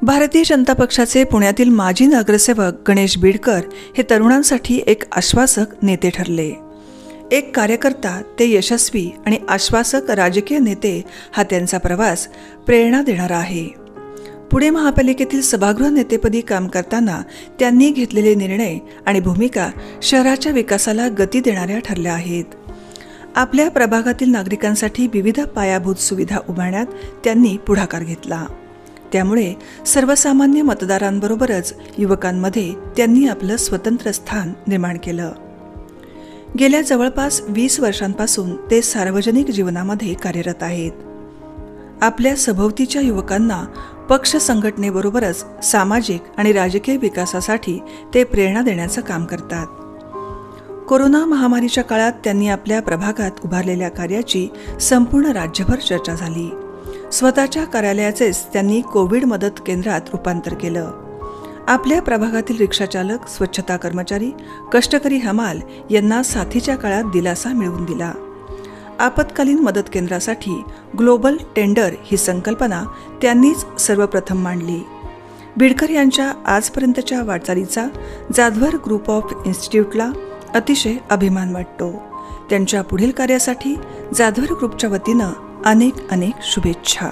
भारतीय जनता पक्षाचे पुण्यातील माजी नगरसेवक गणेश बिडकर हे तरुणांसाठी एक आश्वासक नेते ठरले. एक कार्यकर्ता ते यशस्वी आणि आश्वासक राजकीय नेते हा त्यांचा प्रवास प्रेरणा देणारा आहे. पुणे महापालिकेतील सभागृह नेतेपदी काम करताना त्यांनी घेतलेले निर्णय आणि भूमिका शहराच्या विकासाला गती देणाऱ्या ठरल्या आहेत. आपल्या प्रभागातील नागरिकांसाठी विविध पायाभूत सुविधा उभारण्यात त्यांनी पुढाकार घेतला. त्यामुळे सर्वसामान्य मतदारांबरोबरच युवकांमध्ये त्यांनी आपलं स्वतंत्र स्थान निर्माण केलं. गेल्या जवळपास 20 वर्षांपासून ते सार्वजनिक जीवनामध्ये कार्यरत आहेत. आपल्या सभोवतीच्या युवकांना पक्ष संघटनेबरोबरच सामाजिक आणि राजकीय विकासासाठी ते प्रेरणा देण्याचं काम करतात. कोरोना महामारीच्या काळात त्यांनी आपल्या प्रभागात उभारलेल्या कार्याची संपूर्ण राज्यभर चर्चा झाली. स्वतःच्या कार्यालयाचेच त्यांनी कोविड मदत केंद्रात रूपांतर केलं. आपल्या प्रभागातील रिक्षाचालक, स्वच्छता कर्मचारी, कष्टकरी हमाल यांना साथीच्या काळात दिलासा मिळवून दिला. आपत्कालीन मदत केंद्रासाठी ग्लोबल टेंडर ही संकल्पना त्यांनीच सर्वप्रथम मांडली. बिडकर यांच्या आजपर्यंतच्या वाटचालीचा जाधवर ग्रुप ऑफ इन्स्टिट्यूटला अतिशय अभिमान वाटतो. त्यांच्या पुढील कार्यासाठी जाधवर ग्रुपच्या वतीनं अनेक शुभेच्छा.